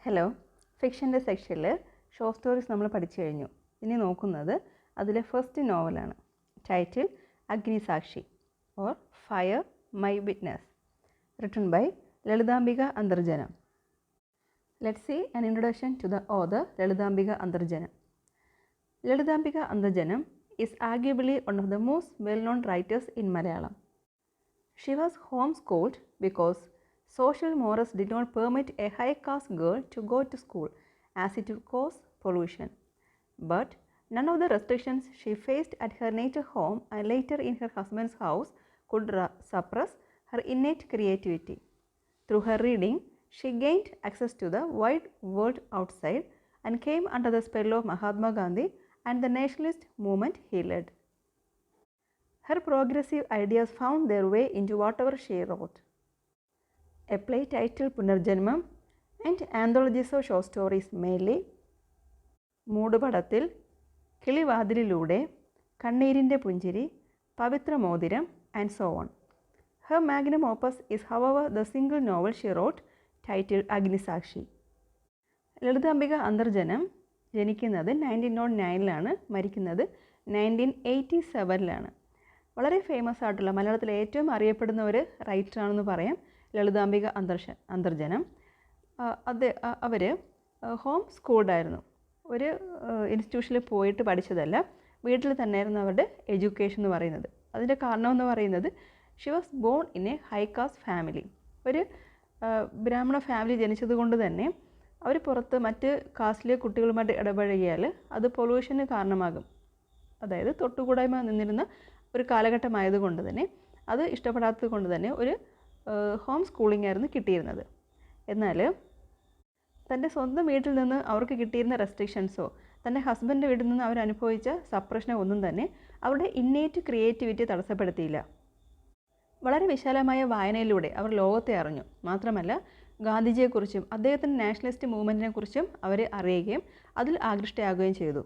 Hello, ഫിക്ഷൻ്റെ സെക്ഷനിൽ short stories നമ്മൾ പഠിച്ചു കഴിഞ്ഞു. ഇനി നോക്കുന്നത് അതിലെ ഫസ്റ്റ് നോവലാണ്. Title Agnisakshi or fire my witness, written by Lalithambika Antharjanam. Let's see an introduction to the author Lalitambika Antarjanam. Lalitambika Antarjanam is arguably one of the most well-known writers in Malayalam. She was homeschooled because social morals did not permit a high-caste girl to go to school as it would cause pollution. But none of the restrictions she faced at her native home and later in her husband's house could suppress her innate creativity. Through her reading, she gained access to the wide world outside and came under the spell of Mahatma Gandhi and the nationalist movement he led. Her progressive ideas found their way into whatever she wrote. A play titled Punarjanmam and anthologies of short stories mainly മൂടുപടത്തിൽ, കിളിവാതിലിലൂടെ, കണ്ണീരിൻ്റെ പുഞ്ചിരി, പവിത്ര മോതിരം and so on. Her magnum opus is however the single novel she wrote titled Agnisakshi. Lalithambika Antharjanam ജനിക്കുന്നത് 1909 മരിക്കുന്നത് 1987. വളരെ famous ആയിട്ടുള്ള മലയാളത്തിലെ ഏറ്റവും അറിയപ്പെടുന്ന ഒരു റൈറ്ററാണെന്ന് പറയാം ലളിതാംബിക അന്തർജനം. Our home സ്കൂൾഡായിരുന്നു. ഒരു ഇൻസ്റ്റിറ്റ്യൂഷനിൽ പോയിട്ട് പഠിച്ചതല്ല, വീട്ടിൽ തന്നെയായിരുന്നു അവരുടെ എഡ്യൂക്കേഷൻ എന്ന് പറയുന്നത്. അതിൻ്റെ കാരണമെന്ന് പറയുന്നത് she was born in A high cast family. ഒരു ബ്രാഹ്മണ ഫാമിലി ജനിച്ചത് കൊണ്ട് തന്നെ അവർ പുറത്ത് മറ്റ് കാസ്റ്റിലെ കുട്ടികളുമായിട്ട് ഇടപഴകിയാൽ അത് പൊല്യൂഷന് കാരണമാകും. അതായത് തൊട്ടുകൂടായ്മ നിന്നിരുന്ന ഒരു കാലഘട്ടമായതുകൊണ്ട് തന്നെ അത് ഇഷ്ടപ്പെടാത്തത് കൊണ്ട് തന്നെ ഒരു ഹോം സ്കൂളിംഗ് ആയിരുന്നു കിട്ടിയിരുന്നത്. എന്നാൽ തൻ്റെ സ്വന്തം വീട്ടിൽ നിന്ന് അവർക്ക് കിട്ടിയിരുന്ന റെസ്ട്രിക്ഷൻസോ തൻ്റെ ഹസ്ബൻഡ് വീട്ടിൽ നിന്ന് അവരനുഭവിച്ച സപ്രഷനോ ഒന്നും തന്നെ അവരുടെ ഇന്നേറ്റ് ക്രിയേറ്റിവിറ്റി തടസ്സപ്പെടുത്തിയില്ല. വളരെ വിശാലമായ വായനയിലൂടെ അവർ ലോകത്തെ അറിഞ്ഞു. മാത്രമല്ല ഗാന്ധിജിയെക്കുറിച്ചും അദ്ദേഹത്തിൻ്റെ നാഷണലിസ്റ്റ് മൂവ്മെൻറ്റിനെ കുറിച്ചും അവർ അറിയുകയും അതിൽ ആകൃഷ്ടയാകുകയും ചെയ്തു.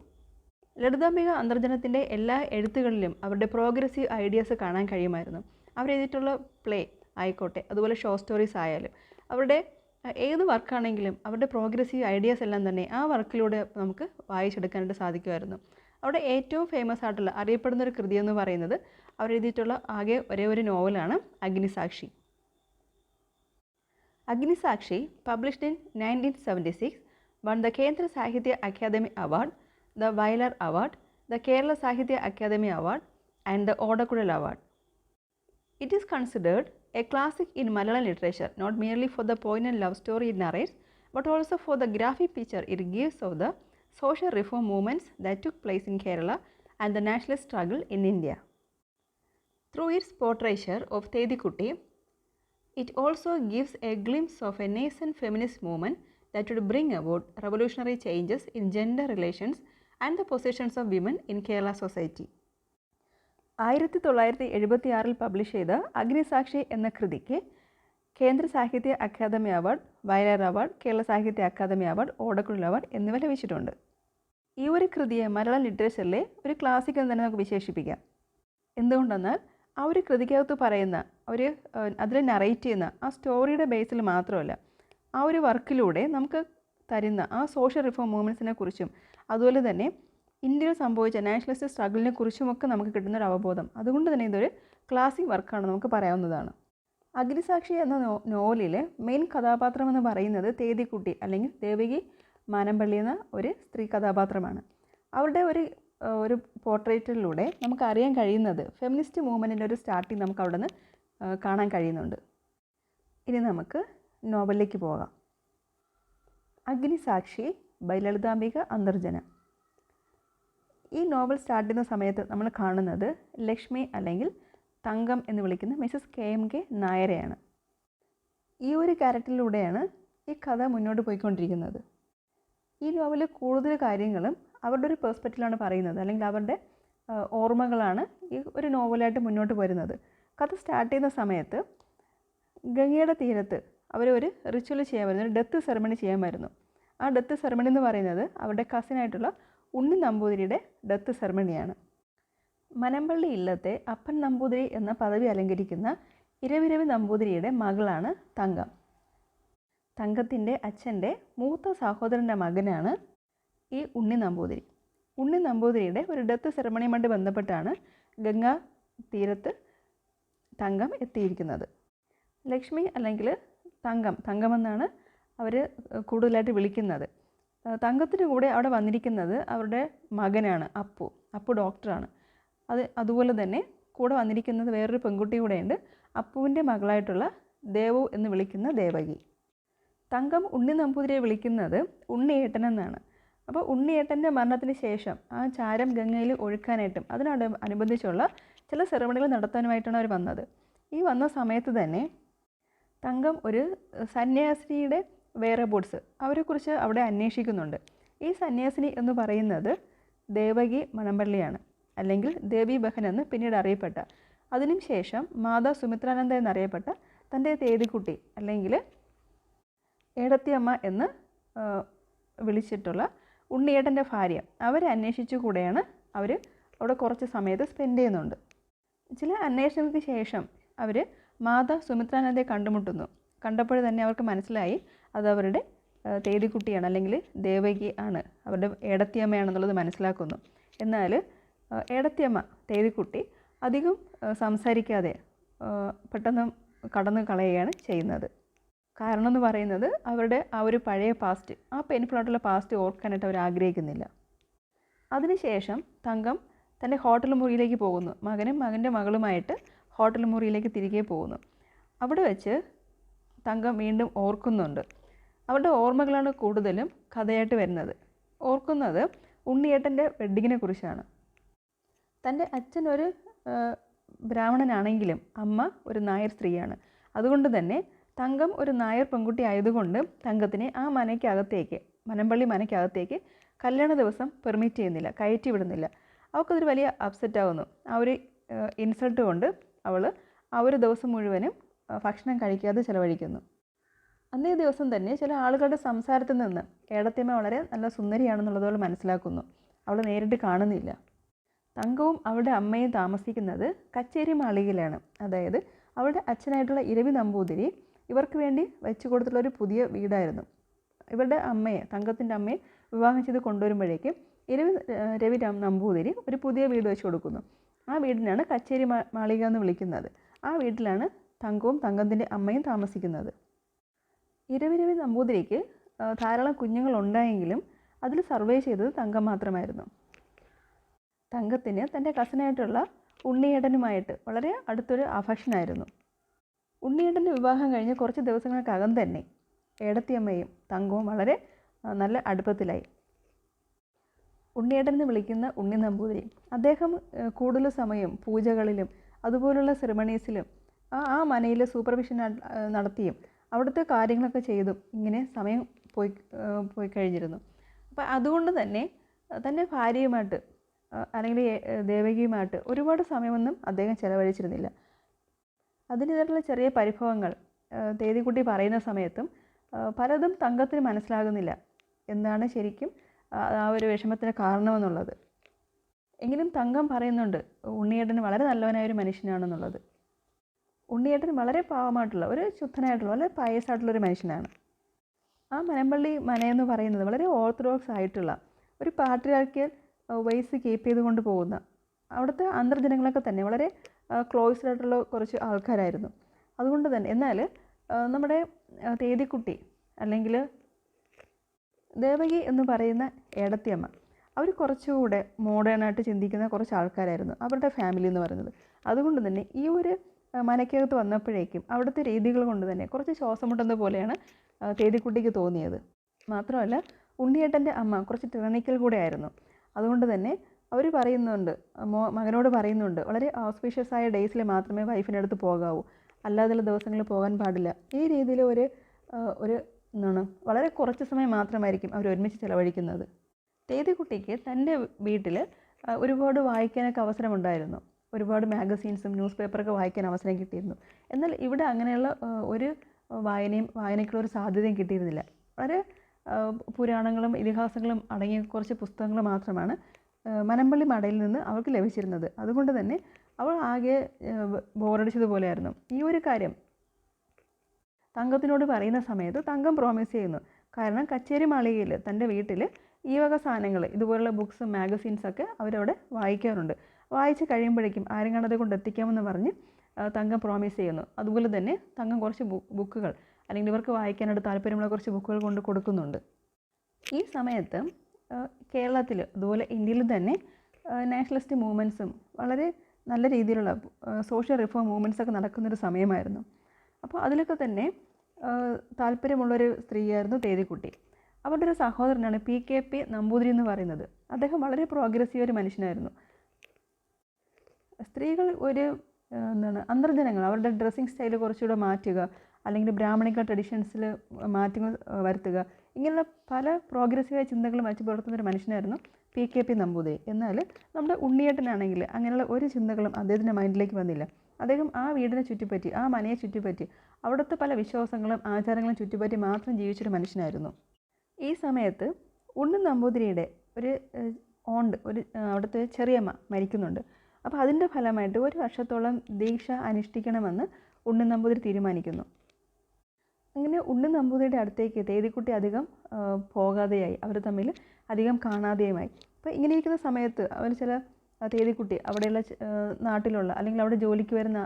ലളിതാംബിക അന്തർജനത്തിൻ്റെ എല്ലാ എഴുത്തുകളിലും അവരുടെ പ്രോഗ്രസീവ് ഐഡിയാസ് കാണാൻ കഴിയുമായിരുന്നു. അവരെഴുതിയിട്ടുള്ള പ്ലേ ആയിക്കോട്ടെ, അതുപോലെ ഷോർട്ട് സ്റ്റോറീസ് ആയാലും, അവരുടെ ഏത് വർക്കാണെങ്കിലും അവരുടെ പ്രോഗ്രസീവ് ഐഡിയാസ് എല്ലാം തന്നെ ആ വർക്കിലൂടെ നമുക്ക് വായിച്ചെടുക്കാനായിട്ട് സാധിക്കുമായിരുന്നു. അവിടെ ഏറ്റവും ഫേമസ് ആയിട്ടുള്ള അറിയപ്പെടുന്നൊരു കൃതി എന്ന് പറയുന്നത് അവരെഴുതിയിട്ടുള്ള ആകെ ഒരേ ഒരു നോവലാണ് Agnisakshi. Agnisakshi published in 1976 won the Kendra Sahitya Akademi award, the Vayalar award, the Kerala Sahitya Akademi award and the Odakkuzhal award. It is considered a classic in Malayalam literature, not merely for the poignant love story it narrates, but also for the graphic picture it gives of the social reform movements that took place in Kerala and the nationalist struggle in India. Through its portraiture of Thedikutty, it also gives a glimpse of a nascent feminist movement that would bring about revolutionary changes in gender relations and the positions of women in Kerala society. 1976 publish ചെയ്ത അഗ്നിസാക്ഷി എന്ന കൃതിക്ക് Kendra Sahitya Akademi award, Vayalar award, Kerala Sahitya Akademi award, ഓടക്കുഴൽ award എന്നിവ ലഭിച്ചിട്ടുണ്ട്. ഈ ഒരു കൃതിയെ മലയാളം ലിറ്ററേച്ചറിലെ ഒരു classic എന്ന് തന്നെ നമുക്ക് വിശേഷിപ്പിക്കാം. എന്തുകൊണ്ടെന്നാൽ ആ ഒരു കൃതിക്കകത്ത് പറയുന്ന അതിൽ നറേറ്റ് ചെയ്യുന്ന ആ സ്റ്റോറിയുടെ ബേസിൽ മാത്രമല്ല, ആ ഒരു വർക്കിലൂടെ നമുക്ക് തരുന്ന ആ സോഷ്യൽ റിഫോം മൂവ്മെൻറ്റ്സിനെ കുറിച്ചും അതുപോലെ തന്നെ ഇന്ത്യയിൽ സംഭവിച്ച നാഷണലിസ്റ്റ് സ്ട്രഗിളിനെ കുറിച്ചുമൊക്കെ നമുക്ക് കിട്ടുന്നൊരു അവബോധം. അതുകൊണ്ട് തന്നെ ഇതൊരു ക്ലാസിക് വർക്കാണ് നമുക്ക് പറയാവുന്നതാണ്. അഗ്നിസാക്ഷി എന്ന നോവലിലെ മെയിൻ കഥാപാത്രം എന്ന് പറയുന്നത് തേതിക്കുട്ടി അല്ലെങ്കിൽ ദേവകി മാനമ്പള്ളി എന്ന ഒരു സ്ത്രീ കഥാപാത്രമാണ്. അവരുടെ ഒരു പോർട്രേറ്റിലൂടെ നമുക്ക് അറിയാൻ കഴിയുന്നത് ഫെമിനിസ്റ്റ് മൂവ്മെൻറ്റിൻ്റെ ഒരു സ്റ്റാർട്ടിങ് നമുക്ക് അവിടെ നിന്ന് കാണാൻ കഴിയുന്നുണ്ട്. ഇനി നമുക്ക് നോവലിലേക്ക് പോകാം. അഗ്നിസാക്ഷി ബൈ ലളിതാംബിക അന്തർജനം. ഈ നോവൽ സ്റ്റാർട്ട് ചെയ്യുന്ന സമയത്ത് നമ്മൾ കാണുന്നത് ലക്ഷ്മി അല്ലെങ്കിൽ തങ്കം എന്ന് വിളിക്കുന്ന മിസസ് KMK നായരെയാണ്. ഈ ഒരു ക്യാരക്ടറിലൂടെയാണ് ഈ കഥ മുന്നോട്ട് പോയിക്കൊണ്ടിരിക്കുന്നത്. ഈ നോവലിൽ കൂടുതൽ കാര്യങ്ങളും അവരുടെ ഒരു പെർസ്പെക്റ്റീവിലാണ് പറയുന്നത്, അല്ലെങ്കിൽ അവരുടെ ഓർമ്മകളാണ് ഈ ഒരു നോവലായിട്ട് മുന്നോട്ട് വരുന്നത്. കഥ സ്റ്റാർട്ട് ചെയ്യുന്ന സമയത്ത് ഗംഗയുടെ തീരത്ത് അവരൊരു റിച്വൽ ചെയ്യാമായിരുന്നു, ഒരു ഡെത്ത് സെറമണി ചെയ്യാമായിരുന്നു. ആ ഡെത്ത് സെറമണി എന്ന് പറയുന്നത് അവരുടെ കസിനായിട്ടുള്ള ഉണ്ണി നമ്പൂതിരിയുടെ ഡെത്ത് സെറമണിയാണ്. മനമ്പള്ളി ഇല്ലത്തെ അപ്പൻ നമ്പൂതിരി എന്ന പദവി അലങ്കരിക്കുന്ന ഇരവിരവി നമ്പൂതിരിയുടെ മകളാണ് തങ്കം. തങ്കത്തിൻ്റെ അച്ഛൻ്റെ മൂത്ത സഹോദരൻ്റെ മകനാണ് ഈ ഉണ്ണി നമ്പൂതിരി. ഉണ്ണി നമ്പൂതിരിയുടെ ഒരു ഡെത്ത് സെറമണിയുമായിട്ട് ബന്ധപ്പെട്ടാണ് ഗംഗാ തീരത്ത് തങ്കം എത്തിയിരിക്കുന്നത്. ലക്ഷ്മി അല്ലെങ്കിൽ തങ്കമെന്നാണ് അവർ കൂടുതലായിട്ട് വിളിക്കുന്നത്. തങ്കത്തിന് കൂടെ അവിടെ വന്നിരിക്കുന്നത് അവരുടെ മകനാണ് അപ്പു ഡോക്ടറാണ്. അതുപോലെ തന്നെ കൂടെ വന്നിരിക്കുന്നത് വേറൊരു പെൺകുട്ടി കൂടെയുണ്ട്, അപ്പുവിൻ്റെ മകളായിട്ടുള്ള ദേവു എന്ന് വിളിക്കുന്ന ദേവകി. തങ്കം ഉണ്ണി നമ്പൂതിരിയെ വിളിക്കുന്നത് ഉണ്ണിയേട്ടൻ എന്നാണ്. അപ്പോൾ ഉണ്ണിയേട്ടൻ്റെ മരണത്തിന് ശേഷം ആ ചാരം ഗംഗയിൽ ഒഴുക്കാനായിട്ടും അതിനോടനുബന്ധിച്ചുള്ള ചില സെറമണികൾ നടത്താനുമായിട്ടാണ് അവർ വന്നത്. ഈ വന്ന സമയത്ത് തന്നെ തങ്കം ഒരു സന്യാസിനിയുടെ വേറബോട്ട്സ് അവരെക്കുറിച്ച് അവിടെ അന്വേഷിക്കുന്നുണ്ട്. ഈ സന്യാസിനി എന്ന് പറയുന്നത് ദേവകി മണമ്പള്ളിയാണ്, അല്ലെങ്കിൽ ദേവി ബഹൻ എന്ന് പിന്നീട് അറിയപ്പെട്ട, അതിനും ശേഷം മാതാ സുമിത്രാനന്ദ എന്നറിയപ്പെട്ട തൻ്റെ തേതിക്കുട്ടി അല്ലെങ്കിൽ ഏടത്തിയമ്മ എന്ന് വിളിച്ചിട്ടുള്ള ഉണ്ണിയേട്ടൻ്റെ ഭാര്യ, അവരെ അന്വേഷിച്ചു കൂടെയാണ് അവർ അവിടെ കുറച്ച് സമയത്ത് സ്പെൻഡ് ചെയ്യുന്നുണ്ട്. ചില അന്വേഷണങ്ങൾക്ക് ശേഷം അവർ മാതാ സുമിത്രാനന്ദയെ കണ്ടപ്പോൾ തന്നെ അവർക്ക് മനസ്സിലായി അത് അവരുടെ തേതിക്കുട്ടിയാണ്, അല്ലെങ്കിൽ ദേവകി ആണ്, അവരുടെ ഏടത്തിയമ്മയാണെന്നുള്ളത് മനസ്സിലാക്കുന്നു. എന്നാൽ ഏടത്തിയമ്മ തേതിക്കുട്ടി അധികം സംസാരിക്കാതെ പെട്ടെന്ന് കടന്നു കളയുകയാണ് ചെയ്യുന്നത്. കാരണം എന്ന് പറയുന്നത് അവരുടെ ആ ഒരു പഴയ പാസ്റ്റ്, ആ പെയിൻഫുള്ളായിട്ടുള്ള പാസ്റ്റ് ഓർക്കാനായിട്ട് അവർ ആഗ്രഹിക്കുന്നില്ല. അതിനുശേഷം തങ്കം തൻ്റെ ഹോട്ടൽ മുറിയിലേക്ക് പോകുന്നു. മകൻ്റെ മകളുമായിട്ട് ഹോട്ടൽ മുറിയിലേക്ക് തിരികെ പോകുന്നു. അവിടെ വെച്ച് തങ്കം വീണ്ടും ഓർക്കുന്നുണ്ട്. അവരുടെ ഓർമ്മകളാണ് കൂടുതലും കഥയായിട്ട് വരുന്നത്. ഓർക്കുന്നത് ഉണ്ണിയേട്ടൻ്റെ വെഡ്ഡിങ്ങിനെ കുറിച്ചാണ്. തൻ്റെ അച്ഛൻ ഒരു ബ്രാഹ്മണനാണെങ്കിലും അമ്മ ഒരു നായർ സ്ത്രീയാണ്. അതുകൊണ്ട് തന്നെ തങ്കം ഒരു നായർ പെൺകുട്ടി ആയതുകൊണ്ട് തങ്കത്തിനെ ആ മനമ്പള്ളി മനയ്ക്കകത്തേക്ക് കല്യാണ ദിവസം പെർമിറ്റ് ചെയ്യുന്നില്ല, കയറ്റി വിടുന്നില്ല. അവൾക്കതൊരു വലിയ അപ്സെറ്റ് ആകുന്നു. ആ ഒരു ഇൻസൾട്ട് കൊണ്ട് അവൾ ആ ഒരു ദിവസം മുഴുവനും ഭക്ഷണം കഴിക്കാതെ ചിലവഴിക്കുന്നു. അന്നേ ദിവസം തന്നെ ചില ആളുകളുടെ സംസാരത്തിൽ നിന്ന് ഏടത്തിയമ്മ വളരെ നല്ല സുന്ദരിയാണെന്നുള്ളത് അവൾ മനസ്സിലാക്കുന്നു. അവൾ നേരിട്ട് കാണുന്നില്ല. തങ്കവും അവളുടെ അമ്മയും താമസിക്കുന്നത് കച്ചേരി മാളികയിലാണ്. അതായത് അവളുടെ അച്ഛനായിട്ടുള്ള ഇരവി നമ്പൂതിരി ഇവർക്ക് വേണ്ടി വെച്ചു കൊടുത്തിട്ടുള്ള ഒരു പുതിയ വീടായിരുന്നു. ഇവരുടെ അമ്മയെ, തങ്കത്തിൻ്റെ അമ്മയെ വിവാഹം ചെയ്ത് കൊണ്ടുവരുമ്പോഴേക്കും രവി നമ്പൂതിരി ഒരു പുതിയ വീട് വെച്ച് കൊടുക്കുന്നു. ആ വീടിനാണ് കച്ചേരി മാളിക എന്ന് വിളിക്കുന്നത്. ആ വീട്ടിലാണ് തങ്കവും തങ്കത്തിൻ്റെ അമ്മയും താമസിക്കുന്നത്. രവി നമ്പൂതിരിക്ക് ധാരാളം കുഞ്ഞുങ്ങളുണ്ടായെങ്കിലും അതിൽ സർവൈവ് ചെയ്തത് തങ്കം മാത്രമായിരുന്നു. തങ്കത്തിന് തൻ്റെ കസിനായിട്ടുള്ള ഉണ്ണിയേട്ടനുമായിട്ട് വളരെ അടുത്തൊരു അഫക്ഷനായിരുന്നു. ഉണ്ണിയേട്ടൻ്റെ വിവാഹം കഴിഞ്ഞ് കുറച്ച് ദിവസങ്ങൾക്കകം തന്നെ ഏടത്തിയമ്മയും തങ്കവും വളരെ നല്ല അടുപ്പത്തിലായി. ഉണ്ണിയേട്ടൻ എന്ന് വിളിക്കുന്ന ഉണ്ണി നമ്പൂതിരി അദ്ദേഹം കൂടുതൽ സമയം പൂജകളിലും അതുപോലുള്ള സെറിമണീസിലും ആ മനയിൽ സൂപ്പർവിഷൻ നടത്തിയും അവിടുത്തെ കാര്യങ്ങളൊക്കെ ചെയ്തും ഇങ്ങനെ സമയം പോയി കഴിഞ്ഞിരുന്നു. അപ്പം അതുകൊണ്ട് തന്നെ തൻ്റെ ഭാര്യയുമായിട്ട് അല്ലെങ്കിൽ ദേവകിയുമായിട്ട് ഒരുപാട് സമയമൊന്നും അദ്ദേഹം ചിലവഴിച്ചിരുന്നില്ല. അതിൻ്റേതായിട്ടുള്ള ചെറിയ പരിഭവങ്ങൾ തേതിക്കുട്ടി പറയുന്ന സമയത്തും പലതും തങ്കത്തിന് മനസ്സിലാകുന്നില്ല എന്താണ് ശരിക്കും ആ ഒരു വിഷമത്തിന് കാരണമെന്നുള്ളത്. എങ്കിലും തങ്കം പറയുന്നുണ്ട് ഉണ്ണിയേട്ടൻ വളരെ നല്ലവനായൊരു മനുഷ്യനാണെന്നുള്ളത്. ഉണ്ണിയേട്ടൻ വളരെ പാവമായിട്ടുള്ള ഒരു ശുദ്ധനായിട്ടുള്ള വളരെ പായസമായിട്ടുള്ളൊരു മനുഷ്യനാണ്. ആ മനമ്പള്ളി മനയെന്ന് പറയുന്നത് വളരെ ഓർത്തഡോക്സ് ആയിട്ടുള്ള ഒരു പാട്രിയാർക്കിയൽ വൈസ് കീപ്പ് ചെയ്തുകൊണ്ട് പോകുന്ന അവിടുത്തെ അന്തർജനങ്ങളൊക്കെ തന്നെ വളരെ ക്ലോസ്ഡ് ആയിട്ടുള്ള കുറച്ച് ആൾക്കാരായിരുന്നു. അതുകൊണ്ട് തന്നെ എന്നാൽ നമ്മുടെ തേതിക്കുട്ടി അല്ലെങ്കിൽ ദേവകി എന്ന് പറയുന്ന ഏടത്തിയമ്മ അവർ കുറച്ചുകൂടെ മോഡേണായിട്ട് ചിന്തിക്കുന്ന കുറച്ച് ആൾക്കാരായിരുന്നു അവരുടെ ഫാമിലി എന്ന് പറയുന്നത്. അതുകൊണ്ട് തന്നെ ഈ ഒരു മനക്കകത്ത് വന്നപ്പോഴേക്കും അവിടുത്തെ രീതികൾ കൊണ്ട് തന്നെ കുറച്ച് ശ്വാസം മുട്ടുന്ന പോലെയാണ് തേതിക്കുട്ടിക്ക് തോന്നിയത്. മാത്രമല്ല ഉണ്ണിയേട്ടൻ്റെ അമ്മ കുറച്ച് ടിറാനിക്കൽ കൂടെ ആയിരുന്നു. അതുകൊണ്ട് തന്നെ അവർ പറയുന്നുണ്ട്, മകനോട് പറയുന്നുണ്ട്, വളരെ ഓസ്പീഷ്യസ് ആയ ഡേയ്സിൽ മാത്രമേ വൈഫിൻ്റെ അടുത്ത് പോകാവൂ, അല്ലാതെയുള്ള ദിവസങ്ങളിൽ പോകാൻ പാടില്ല. ഈ രീതിയിൽ ഒരു എന്താണ് വളരെ കുറച്ച് സമയം മാത്രമായിരിക്കും അവർ ഒരുമിച്ച് ചിലവഴിക്കുന്നത്. തേതിക്കുട്ടിക്ക് തൻ്റെ വീട്ടിൽ ഒരുപാട് വായിക്കാനൊക്കെ അവസരമുണ്ടായിരുന്നു. ഒരുപാട് മാഗസീൻസും ന്യൂസ് പേപ്പറൊക്കെ വായിക്കാൻ അവസരം കിട്ടിയിരുന്നു. എന്നാൽ ഇവിടെ അങ്ങനെയുള്ള ഒരു വായനയ്ക്കുള്ള ഒരു സാധ്യതയും കിട്ടിയിരുന്നില്ല. വളരെ പുരാണങ്ങളും ഇതിഹാസങ്ങളും അടങ്ങിയ കുറച്ച് പുസ്തകങ്ങൾ മാത്രമാണ് മനമ്പള്ളി മടയിൽ നിന്ന് അവൾക്ക് ലഭിച്ചിരുന്നത്. അതുകൊണ്ട് തന്നെ അവൾ ആകെ ബോറടിച്ചതുപോലെയായിരുന്നു. ഈ ഒരു കാര്യം തങ്കത്തിനോട് പറയുന്ന സമയത്ത് തങ്കം പ്രോമിസ് ചെയ്യുന്നു. കാരണം കച്ചേരി മാളികയിൽ തൻ്റെ വീട്ടിൽ ഈ വക സാധനങ്ങൾ ഇതുപോലുള്ള ബുക്സും മാഗസീൻസൊക്കെ അവരവിടെ വായിക്കാറുണ്ട്. വായിച്ച് കഴിയുമ്പോഴേക്കും ആരും കണ്ടത് കൊണ്ട് എത്തിക്കാമെന്ന് പറഞ്ഞ് തങ്കം പ്രോമിസ് ചെയ്യുന്നു. അതുപോലെ തന്നെ തങ്കം കുറച്ച് ബുക്കുകൾ അല്ലെങ്കിൽ ഇവർക്ക് വായിക്കാനായിട്ട് താല്പര്യമുള്ള കുറച്ച് ബുക്കുകൾ കൊണ്ട് കൊടുക്കുന്നുണ്ട്. ഈ സമയത്ത് കേരളത്തിൽ അതുപോലെ ഇന്ത്യയിൽ തന്നെ നാഷണലിസ്റ്റ് മൂവ്മെൻറ്റ്സും വളരെ നല്ല രീതിയിലുള്ള സോഷ്യൽ റിഫോം മൂവ്മെൻറ്റ്സൊക്കെ നടക്കുന്നൊരു സമയമായിരുന്നു. അപ്പോൾ അതിലൊക്കെ തന്നെ താല്പര്യമുള്ളൊരു സ്ത്രീയായിരുന്നു തേതിക്കുട്ടി. അവരുടെ ഒരു സഹോദരനാണ് PKP നമ്പൂതിരി എന്ന് പറയുന്നത്. അദ്ദേഹം വളരെ പ്രോഗ്രസീവ് ഒരു മനുഷ്യനായിരുന്നു. സ്ത്രീകൾ ഒരു അന്തർജനങ്ങൾ അവരുടെ ഡ്രസ്സിങ് സ്റ്റൈൽ കുറച്ചുകൂടെ മാറ്റുക, അല്ലെങ്കിൽ ബ്രാഹ്മണിക ട്രഡീഷൻസിൽ മാറ്റങ്ങൾ വരുത്തുക, ഇങ്ങനെയുള്ള പല പ്രോഗ്രസീവായ ചിന്തകളും വെച്ച് പുലർത്തുന്നൊരു മനുഷ്യനായിരുന്നു PKP നമ്പൂതിരി. എന്നാൽ നമ്മുടെ ഉണ്ണിയേട്ടനാണെങ്കിൽ അങ്ങനെയുള്ള ഒരു ചിന്തകളും അദ്ദേഹത്തിൻ്റെ മൈൻഡിലേക്ക് വന്നില്ല. അദ്ദേഹം ആ വീടിനെ ചുറ്റിപ്പറ്റി, ആ മനയെ ചുറ്റിപ്പറ്റി, അവിടുത്തെ പല വിശ്വാസങ്ങളും ആചാരങ്ങളും ചുറ്റിപ്പറ്റി മാത്രം ജീവിച്ചൊരു മനുഷ്യനായിരുന്നു. ഈ സമയത്ത് ഉണ്ണി നമ്പൂതിരിയുടെ ഒരു അവിടുത്തെ ചെറിയമ്മ മരിക്കുന്നുണ്ട്. അപ്പോൾ അതിൻ്റെ ഫലമായിട്ട് 1 വർഷത്തോളം ദീക്ഷ അനുഷ്ഠിക്കണമെന്ന് ഉണ്ണി നമ്പൂതിരി തീരുമാനിക്കുന്നു. അങ്ങനെ ഉണ്ണി നമ്പൂതിരിയുടെ അടുത്തേക്ക് തേതിക്കുട്ടി അധികം പോകാതെയായി, അവർ തമ്മിൽ അധികം കാണാതെയുമായി. അപ്പോൾ ഇങ്ങനെ ഇരിക്കുന്ന സമയത്ത് അവർ ചില തേതിക്കുട്ടി അവിടെയുള്ള നാട്ടിലുള്ള അല്ലെങ്കിൽ അവിടെ ജോലിക്ക് വരുന്ന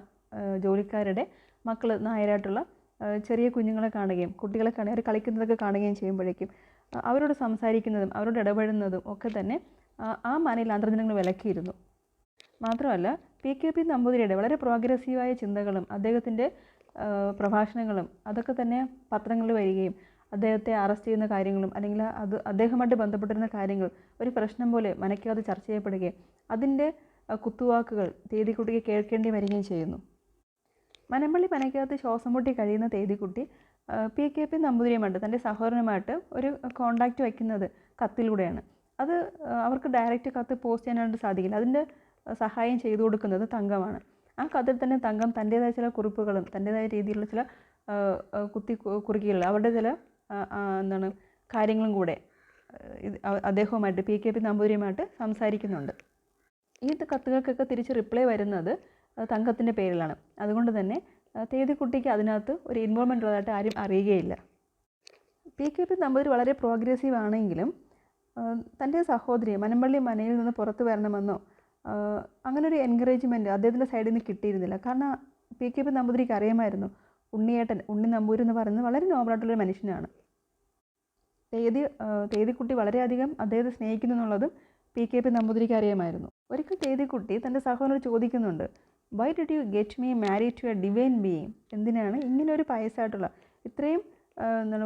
ജോലിക്കാരുടെ മക്കൾ നായരായിട്ടുള്ള ചെറിയ കുഞ്ഞുങ്ങളെ കാണുകയും കുട്ടികളെ കാണുകയും അവർ കളിക്കുന്നതൊക്കെ കാണുകയും ചെയ്യുമ്പോഴേക്കും അവരോട് സംസാരിക്കുന്നതും അവരോട് ഇടപെടുന്നതും ഒക്കെ തന്നെ ആ മനയിൽ അന്തർജനങ്ങൾ വിലക്കിയിരുന്നു. മാത്രമല്ല PKP നമ്പൂതിരിയുടെ വളരെ പ്രോഗ്രസീവായ ചിന്തകളും അദ്ദേഹത്തിൻ്റെ പ്രഭാഷണങ്ങളും അതൊക്കെ തന്നെ പത്രങ്ങളിൽ വരികയും അദ്ദേഹത്തെ അറസ്റ്റ് ചെയ്യുന്ന കാര്യങ്ങളും അല്ലെങ്കിൽ അദ്ദേഹമായിട്ട് ബന്ധപ്പെട്ടിരുന്ന കാര്യങ്ങൾ ഒരു പ്രശ്നം പോലെ മനയ്ക്കകത്ത് ചർച്ച ചെയ്യപ്പെടുകയും അതിൻ്റെ കുത്തുവാക്കുകൾ തേതിക്കുട്ടിക്ക് കേൾക്കേണ്ടി വരികയും ചെയ്യുന്നു. മനമ്പള്ളി മനയ്ക്കകത്ത് ശ്വാസം മുട്ടി കഴിയുന്ന തേതിക്കുട്ടി PKP നമ്പൂതിരിയുമായിട്ട് തൻ്റെ സഹോദരനുമായിട്ട് ഒരു കോണ്ടാക്റ്റ് വയ്ക്കുന്നത് കത്തിലൂടെയാണ്. അത് അവർക്ക് ഡയറക്റ്റ് കത്ത് പോസ്റ്റ് ചെയ്യാനായിട്ട് സാധിക്കില്ല. അതിൻ്റെ സഹായം ചെയ്തു കൊടുക്കുന്നത് തങ്കമാണ്. ആ കത്തിൽ തന്നെ തങ്കം തൻ്റേതായ ചില കുറിപ്പുകളും തൻ്റേതായ രീതിയിലുള്ള ചില കുറിക്കുകൾ അവരുടെ ചില കാര്യങ്ങളും കൂടെ അദ്ദേഹവുമായിട്ട് PKP നമ്പൂതിരിയുമായിട്ട് സംസാരിക്കുന്നുണ്ട്. ഈ കത്തുകൾക്കൊക്കെ തിരിച്ച് റിപ്ലൈ വരുന്നത് തങ്കത്തിൻ്റെ പേരിലാണ്. അതുകൊണ്ട് തന്നെ തേതിക്കുട്ടിക്ക് അതിനകത്ത് ഒരു ഇൻവോൾവ്മെൻ്റ് ഉള്ളതായിട്ട് ആരും അറിയുകയില്ല. PKP നമ്പൂതിരി വളരെ പ്രോഗ്രസീവ് ആണെങ്കിലും തൻ്റെ സഹോദരി മനമ്പള്ളി മനയിൽ നിന്ന് പുറത്തു വരണമെന്നോ അങ്ങനെ ഒരു എൻകറേജ്മെൻറ്റ് അദ്ദേഹത്തിൻ്റെ സൈഡിൽ നിന്ന് കിട്ടിയിരുന്നില്ല. കാരണം PKP നമ്പൂതിരിക്ക് അറിയാമായിരുന്നു ഉണ്ണി നമ്പൂരി എന്ന് പറയുന്നത് വളരെ നോബിളായിട്ടുള്ളൊരു മനുഷ്യനാണ്. തേതിക്കുട്ടി വളരെയധികം അദ്ദേഹത്തെ സ്നേഹിക്കുന്നു എന്നുള്ളതും PKP നമ്പൂതിരിക്ക് അറിയാമായിരുന്നു. ഒരിക്കൽ തേതിക്കുട്ടി തൻ്റെ സഹോദരനോട് ചോദിക്കുന്നുണ്ട്, why did you get me married to a divine being? എന്തിനാണ് ഇങ്ങനെ ഒരു പയസ്സായിട്ടുള്ള ഇത്രയും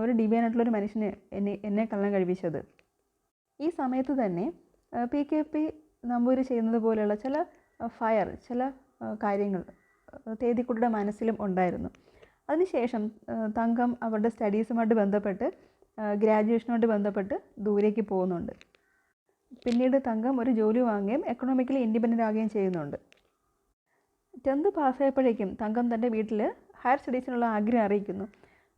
ഒരു ഡിവൈനായിട്ടുള്ളൊരു മനുഷ്യനെ എന്നെ കല്യാണം കഴിപ്പിച്ചത്? ഈ സമയത്ത് തന്നെ PKP നമ്പൂരി ചെയ്യുന്നത് പോലെയുള്ള ചില കാര്യങ്ങൾ തേതിക്കുട്ടിയുടെ മനസ്സിലും ഉണ്ടായിരുന്നു. അതിനുശേഷം തങ്കം അവരുടെ സ്റ്റഡീസുമായിട്ട് ബന്ധപ്പെട്ട് ഗ്രാജുവേഷനുമായിട്ട് ബന്ധപ്പെട്ട് ദൂരേക്ക് പോകുന്നുണ്ട്. പിന്നീട് തങ്കം ഒരു ജോലി വാങ്ങുകയും എക്കണോമിക്കലി ഇൻഡിപെൻഡൻ്റ് ആകുകയും ചെയ്യുന്നുണ്ട്. 10th പാസ്സായപ്പോഴേക്കും തങ്കം തൻ്റെ വീട്ടിൽ ഹയർ സ്റ്റഡീസിനുള്ള ആഗ്രഹം അറിയിക്കുന്നു.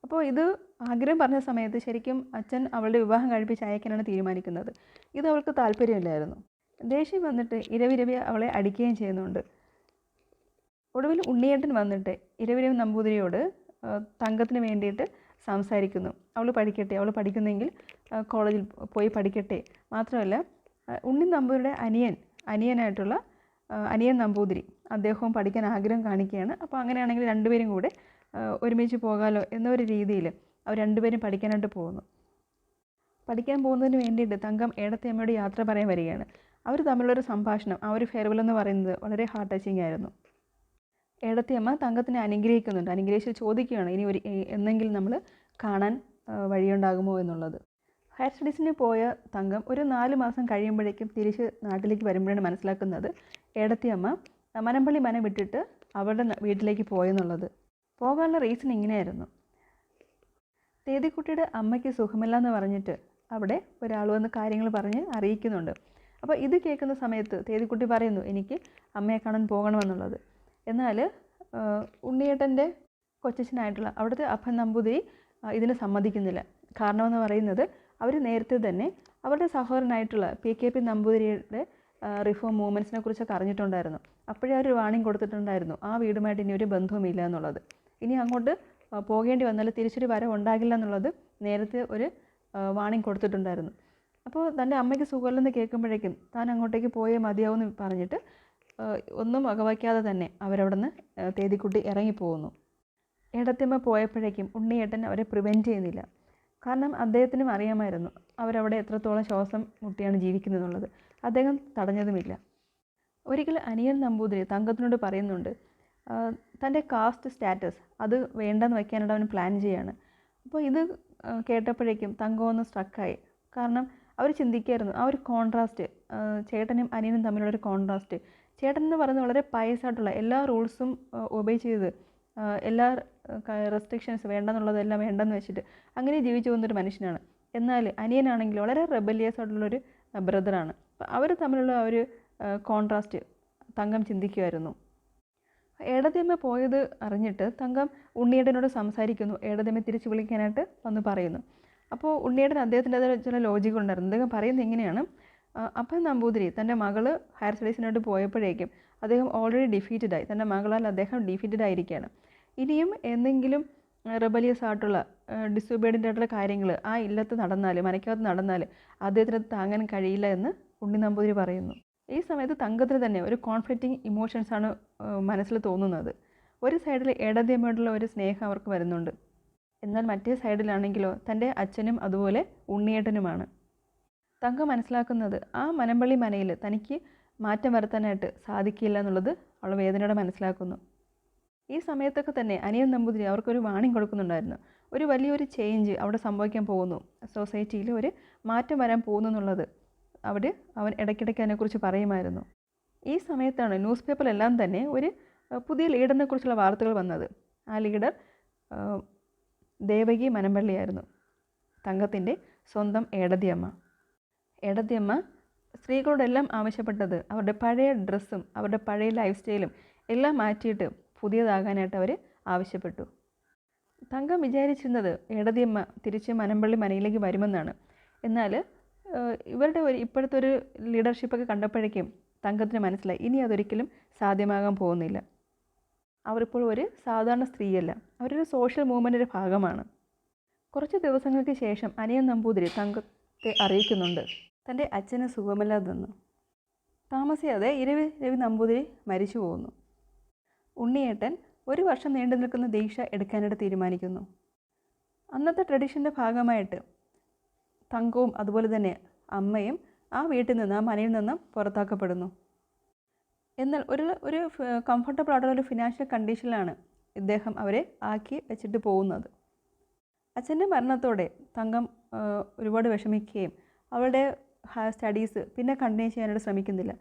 അപ്പോൾ ഇത് ആഗ്രഹം പറഞ്ഞ സമയത്ത് ശരിക്കും അച്ഛൻ അവളുടെ വിവാഹം കഴിപ്പിച്ച് അയക്കാനാണ് തീരുമാനിക്കുന്നത്. ഇത് അവൾക്ക് താല്പര്യമില്ലായിരുന്നു. ദേഷ്യം വന്നിട്ട് ഇരവിരവി അവളെ അടിക്കുകയും ചെയ്യുന്നുണ്ട്. ഒടുവിൽ ഉണ്ണിയേട്ടൻ വന്നിട്ട് ഇരവിരവി നമ്പൂതിരിയോട് തങ്കത്തിന് വേണ്ടിയിട്ട് സംസാരിക്കുന്നു. അവൾ പഠിക്കുന്നെങ്കിൽ കോളേജിൽ പോയി പഠിക്കട്ടെ. മാത്രമല്ല ഉണ്ണി നമ്പൂതിരിയുടെ അനിയനായിട്ടുള്ള അനിയൻ നമ്പൂതിരി അദ്ദേഹവും പഠിക്കാൻ ആഗ്രഹം കാണിക്കുകയാണ്. അപ്പോൾ അങ്ങനെയാണെങ്കിൽ രണ്ടുപേരും കൂടെ ഒരുമിച്ച് പോകാമല്ലോ എന്നൊരു രീതിയിൽ അവർ രണ്ടുപേരും പഠിക്കാനായിട്ട് പോകുന്നു. പഠിക്കാൻ പോകുന്നതിന് വേണ്ടിയിട്ട് തങ്കം ഏടത്തിയമ്മയോട് യാത്ര പറയാൻ വരികയാണ്. അവർ തമ്മിലുള്ളൊരു സംഭാഷണം, ആ ഒരു ഫെയർവെൽ എന്ന് പറയുന്നത് വളരെ ഹാർട്ട് ടച്ചിങ് ആയിരുന്നു. ഏടത്തിയമ്മ തങ്കത്തിനെ അനുഗ്രഹിച്ച് ചോദിക്കുകയാണ് ഇനി എന്നെങ്കിലും നമ്മൾ കാണാൻ വഴിയുണ്ടാകുമോ എന്നുള്ളത്. ഹയർ സ്റ്റഡീസിന് പോയ തങ്കം ഒരു 4 മാസം കഴിയുമ്പോഴേക്കും തിരിച്ച് നാട്ടിലേക്ക് വരുമ്പോഴാണ് മനസ്സിലാക്കുന്നത് ഏടത്തിയമ്മ മനമ്പള്ളി മന വിട്ടിട്ട് അവരുടെ വീട്ടിലേക്ക് പോയെന്നുള്ളത്. പോകാനുള്ള റീസൺ ഇങ്ങനെയായിരുന്നു. തേതിക്കുട്ടിയുടെ അമ്മയ്ക്ക് സുഖമില്ല എന്ന് പറഞ്ഞിട്ട് അവിടെ ഒരാൾ വന്ന് കാര്യങ്ങൾ പറഞ്ഞ് അറിയിക്കുന്നുണ്ട്. അപ്പോൾ ഇത് കേൾക്കുന്ന സമയത്ത് തേതിക്കുട്ടി പറയുന്നു എനിക്ക് അമ്മയെ കാണാൻ പോകണമെന്നുള്ളത്. എന്നാൽ ഉണ്ണിയേട്ടൻ്റെ കൊച്ചച്ഛനായിട്ടുള്ള അവിടുത്തെ അപ്പൻ നമ്പൂതിരി ഇതിന് സമ്മതിക്കുന്നില്ല. കാരണമെന്ന് പറയുന്നത് അവർ നേരത്തെ തന്നെ അവരുടെ സഹോദരനായിട്ടുള്ള PKP നമ്പൂതിരിയുടെ റിഫോം മൂവ്മെൻറ്റ്സിനെ കുറിച്ചൊക്കെ അറിഞ്ഞിട്ടുണ്ടായിരുന്നു. അപ്പോഴേ അവർ വാണിംഗ് കൊടുത്തിട്ടുണ്ടായിരുന്നു ആ വീടുമായിട്ട് ഇനി ഒരു ബന്ധവുമില്ല എന്നുള്ളത്. ഇനി അങ്ങോട്ട് പോകേണ്ടി വന്നാൽ തിരിച്ചൊരു വരവ് ഉണ്ടാകില്ല എന്നുള്ളത് നേരത്തെ ഒരു വാണിംഗ് കൊടുത്തിട്ടുണ്ടായിരുന്നു. അപ്പോൾ തൻ്റെ അമ്മയ്ക്ക് സുഖമില്ലെന്ന് കേൾക്കുമ്പോഴേക്കും താൻ അങ്ങോട്ടേക്ക് പോയേ മതിയാവുമെന്ന് പറഞ്ഞിട്ട് ഒന്നും വകവയ്ക്കാതെ തന്നെ അവരവിടെ നിന്ന് തേതിക്കുട്ടി ഇറങ്ങിപ്പോകുന്നു. ഏടത്തിയമ്മ പോയപ്പോഴേക്കും ഉണ്ണിയേട്ടൻ അവരെ പ്രിവെൻറ്റ് ചെയ്യുന്നില്ല. കാരണം അദ്ദേഹത്തിനും അറിയാമായിരുന്നു അവരവിടെ എത്രത്തോളം ശ്വാസം മുട്ടിയാണ് ജീവിക്കുന്നതെന്നുള്ളത്. അദ്ദേഹം തടഞ്ഞതുമില്ല. ഒരിക്കൽ അനിയൻ നമ്പൂതിരി തങ്കത്തിനോട് പറയുന്നുണ്ട് തൻ്റെ കാസ്റ്റ് സ്റ്റാറ്റസ് അത് വേണ്ടെന്ന് വയ്ക്കാനായിട്ട് അവൻ പ്ലാൻ ചെയ്യാണ്. അപ്പോൾ ഇത് കേട്ടപ്പോഴേക്കും തങ്കം ഒന്ന് സ്ട്രക്കായി. കാരണം അവർ ചിന്തിക്കായിരുന്നു ആ ഒരു കോൺട്രാസ്റ്റ്, ചേട്ടനും അനിയനും തമ്മിലുള്ളൊരു കോൺട്രാസ്റ്റ്. ചേട്ടൻ എന്ന് പറയുന്നത് വളരെ പയസായിട്ടുള്ള എല്ലാ റൂൾസും ഒബേ ചെയ്ത് എല്ലാ റെസ്ട്രിക്ഷൻസ് വേണ്ടെന്നുള്ളതെല്ലാം വേണ്ടെന്ന് വെച്ചിട്ട് അങ്ങനെ ജീവിച്ചു പോകുന്നൊരു മനുഷ്യനാണ്. എന്നാൽ അനിയനാണെങ്കിൽ വളരെ റെബലിയസ് ആയിട്ടുള്ളൊരു ബ്രദറാണ്. അപ്പോൾ അവർ തമ്മിലുള്ള ആ ഒരു കോൺട്രാസ്റ്റ് തങ്കം ചിന്തിക്കുമായിരുന്നു. ഏടത്തിയമ്മ പോയത് അറിഞ്ഞിട്ട് തങ്കം ഉണ്ണിയേട്ടനോട് സംസാരിക്കുന്നു. ഏടത്തിയമ്മ തിരിച്ചു വിളിക്കാനായിട്ട് വന്ന് പറയുന്നു. അപ്പോൾ ഉണ്ണിയേട്ടൻ അദ്ദേഹത്തിൻ്റെ ചില ലോജിക് ഉണ്ടായിരുന്നു. അദ്ദേഹം പറയുന്നത് എങ്ങനെയാണ്, അപ്പം നമ്പൂതിരി തൻ്റെ മകള് ഹയർ സ്റ്റഡീസിനായിട്ട് പോയപ്പോഴേക്കും അദ്ദേഹം ഓൾറെഡി ഡിഫീറ്റഡായി. തൻ്റെ മകളാൽ അദ്ദേഹം ഡിഫീറ്റഡ് ആയിരിക്കുകയാണ്. ഇനിയും എന്തെങ്കിലും റെബലിയസ് ആയിട്ടുള്ള ഡിസൊബീഡിയൻ്റ് ആയിട്ടുള്ള കാര്യങ്ങൾ ആ ഇല്ലത്ത് നടന്നാൽ, മനയ്ക്കകത്ത് നടന്നാൽ അദ്ദേഹത്തിന് താങ്ങാൻ കഴിയില്ല എന്ന് ഉണ്ണി നമ്പൂതിരി പറയുന്നു. ഈ സമയത്ത് തങ്കത്തിന് തന്നെ ഒരു കോൺഫ്ലിക്റ്റിംഗ് ഇമോഷൻസാണ് മനസ്സിൽ തോന്നുന്നത്. ഒരു സൈഡിൽ ഏടത്തിയമ്മയോടുള്ള ഒരു സ്നേഹം അവർക്ക് വരുന്നുണ്ട്. എന്നാൽ മറ്റേ സൈഡിലാണെങ്കിലോ തൻ്റെ അച്ഛനും അതുപോലെ ഉണ്ണിയേട്ടനുമാണ്. തങ്കം മനസ്സിലാക്കുന്നത് ആ മനമ്പള്ളി മനയിൽ തനിക്ക് മാറ്റം വരുത്താനായിട്ട് സാധിക്കില്ല എന്നുള്ളത് അവൾ വേദനയോടെ മനസ്സിലാക്കുന്നു. ഈ സമയത്തൊക്കെ തന്നെ അനിയൻ നമ്പൂതിരി അവർക്കൊരു വാണിംഗ് കൊടുക്കുന്നുണ്ടായിരുന്നു. ഒരു വലിയൊരു ചേഞ്ച് അവിടെ സംഭവിക്കാൻ പോകുന്നു, സൊസൈറ്റിയിൽ ഒരു മാറ്റം വരാൻ പോകുന്നു എന്നുള്ളത് അവൻ ഇടയ്ക്കിടയ്ക്ക് അതിനെക്കുറിച്ച് പറയുമായിരുന്നു. ഈ സമയത്താണ് ന്യൂസ് പേപ്പറിലെല്ലാം തന്നെ ഒരു പുതിയ ലീഡറിനെ കുറിച്ചുള്ള വാർത്തകൾ വന്നത്. ആ ലീഡർ ദേവകി മനമ്പള്ളിയായിരുന്നു, തങ്കത്തിൻ്റെ സ്വന്തം ഏടത്തിയമ്മ. ഏടത്തിയമ്മ സ്ത്രീകളോടെല്ലാം ആവശ്യപ്പെട്ടത് അവരുടെ പഴയ ഡ്രസ്സും അവരുടെ പഴയ ലൈഫ് സ്റ്റൈലും എല്ലാം മാറ്റിയിട്ട് പുതിയതാകാനായിട്ട് അവർ ആവശ്യപ്പെട്ടു. തങ്കം വിചാരിച്ചിരുന്നത് ഏടത്തിയമ്മ തിരിച്ച് മനമ്പള്ളി മനയിലേക്ക് വരുമെന്നാണ്. എന്നാൽ ഇവരുടെ ഇപ്പോഴത്തെ ഒരു ലീഡർഷിപ്പൊക്കെ കണ്ടപ്പോഴേക്കും തങ്കത്തിന് മനസ്സിലായി ഇനി അതൊരിക്കലും സാധ്യമാകാൻ പോകുന്നില്ല. അവരിപ്പോൾ ഒരു സാധാരണ സ്ത്രീയല്ല, അവരൊരു സോഷ്യൽ മൂവ്മെൻറ്റിൻ്റെ ഭാഗമാണ്. കുറച്ച് ദിവസങ്ങൾക്ക് ശേഷം അനിയൻ നമ്പൂതിരി തങ്കത്തെ അറിയിക്കുന്നുണ്ട് തൻ്റെ അച്ഛന് സുഖമില്ലാതെന്ന്. താമസിയാതെ രവി നമ്പൂതിരി മരിച്ചു പോകുന്നു. ഉണ്ണിയേട്ടൻ 1 വർഷം നീണ്ടു നിൽക്കുന്ന ദീക്ഷ എടുക്കാനായിട്ട് തീരുമാനിക്കുന്നു. അന്നത്തെ ട്രഡീഷൻ്റെ ഭാഗമായിട്ട് തങ്കവും അതുപോലെ തന്നെ അമ്മയും ആ വീട്ടിൽ നിന്ന്, ആ മനയിൽ നിന്നും പുറത്താക്കപ്പെടുന്നു. എന്നാൽ ഒരു കംഫർട്ടബിൾ ആയിട്ടുള്ള ഒരു ഫിനാൻഷ്യൽ കണ്ടീഷനിലാണ് ഇദ്ദേഹം അവരെ ആക്കി വെച്ചിട്ട് പോകുന്നത്. അച്ഛൻ്റെ മരണത്തോടെ തങ്കം ഒരുപാട് വിഷമിക്കുകയും അവളുടെ സ്റ്റഡീസ് പിന്നെ കണ്ടിന്യൂ ചെയ്യാനായിട്ട് ശ്രമിക്കുന്നില്ല.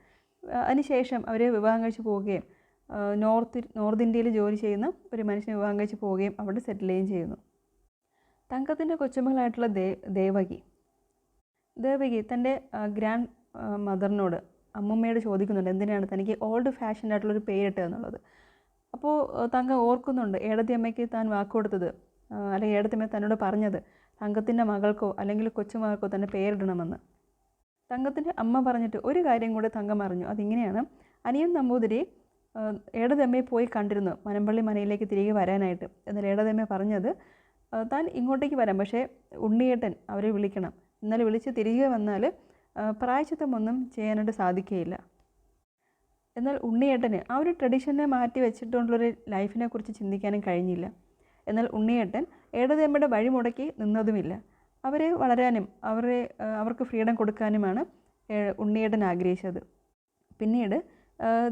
അതിനുശേഷം അവർ വിവാഹം കഴിച്ച് പോവുകയും നോർത്ത് ഇന്ത്യയിൽ ജോലി ചെയ്യുന്ന ഒരു മനുഷ്യനെ വിവാഹം കഴിച്ച് പോവുകയും അവിടെ സെറ്റിൽ ചെയ്യുകയും ചെയ്യുന്നു. തങ്കത്തിൻ്റെ കൊച്ചുമകളായിട്ടുള്ള ദേവകി തൻ്റെ ഗ്രാൻഡ് മദറിനോട്, അമ്മൂമ്മയോട് ചോദിക്കുന്നുണ്ട് എന്തിനാണ് തനിക്ക് ഓൾഡ് ഫാഷൻഡ് ആയിട്ടുള്ളൊരു പേരിട്ടത് എന്നുള്ളത്. അപ്പോൾ തങ്കം ഓർക്കുന്നുണ്ട് ഏടത്തിയമ്മയ്ക്ക് താൻ വാക്ക് കൊടുത്തത്, അല്ലെങ്കിൽ ഏടത്തിയമ്മ തന്നോട് പറഞ്ഞത് തങ്കത്തിൻ്റെ മകൾക്കോ അല്ലെങ്കിൽ കൊച്ചുമകൾക്കോ തന്നെ പേരിടണമെന്ന്. തങ്കത്തിൻ്റെ അമ്മ പറഞ്ഞിട്ട് ഒരു കാര്യം കൂടെ തങ്കം അറിഞ്ഞു. അതിങ്ങനെയാണ്, അനിയൻ നമ്പൂതിരി ഏടത്തിയമ്മയെ പോയി കണ്ടിരുന്നു മനമ്പള്ളി മനയിലേക്ക് തിരികെ വരാനായിട്ട്. എന്നാൽ ഏടത്തിയമ്മ പറഞ്ഞത് താൻ ഇങ്ങോട്ടേക്ക് വരാം, പക്ഷേ ഉണ്ണിയേട്ടൻ അവരെ വിളിക്കണം, എന്നാൽ വിളിച്ച് തിരികെ വന്നാൽ പ്രായശ്ചിത്തമൊന്നും ചെയ്യാനായിട്ട് സാധിക്കുകയില്ല. എന്നാൽ ഉണ്ണിയേട്ടന് ആ ഒരു ട്രഡീഷനെ മാറ്റി വെച്ചിട്ടുള്ളൊരു ലൈഫിനെ കുറിച്ച് ചിന്തിക്കാനും കഴിഞ്ഞില്ല. എന്നാൽ ഉണ്ണിയേട്ടൻ ഏടത്തിയമ്മയുടെ വഴി മുടക്കി നിന്നതുമില്ല. അവരെ വളരാനും അവർക്ക് ഫ്രീഡം കൊടുക്കാനുമാണ് ഉണ്ണിയേട്ടൻ ആഗ്രഹിച്ചത്. പിന്നീട്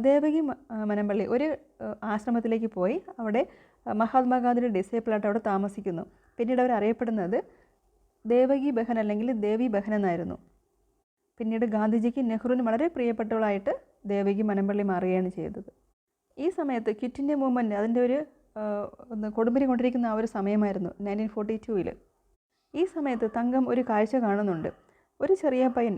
ദേവകി മനമ്പള്ളി ഒരു ആശ്രമത്തിലേക്ക് പോയി അവിടെ മഹാത്മാഗാന്ധിയുടെ ഡിസേബിളായിട്ട് അവിടെ താമസിക്കുന്നു. പിന്നീട് അവർ അറിയപ്പെടുന്നത് ദേവകി ബഹൻ അല്ലെങ്കിൽ ദേവി ബഹൻ എന്നായിരുന്നു. പിന്നീട് ഗാന്ധിജിക്ക് നെഹ്റുവിന് വളരെ പ്രിയപ്പെട്ടവളായിട്ട് ദേവകി മനമ്പള്ളി മാറുകയാണ് ചെയ്തത്. ഈ സമയത്ത് ക്വിറ്റ് ഇന്ത്യ മൂവ്മെൻറ്റ് അതിൻ്റെ ഒരു കൊടുമ്പിരി കൊണ്ടിരിക്കുന്ന ആ ഒരു സമയമായിരുന്നു 1942. ഈ സമയത്ത് തങ്കം ഒരു കാഴ്ച കാണുന്നുണ്ട്. ഒരു ചെറിയ പയ്യൻ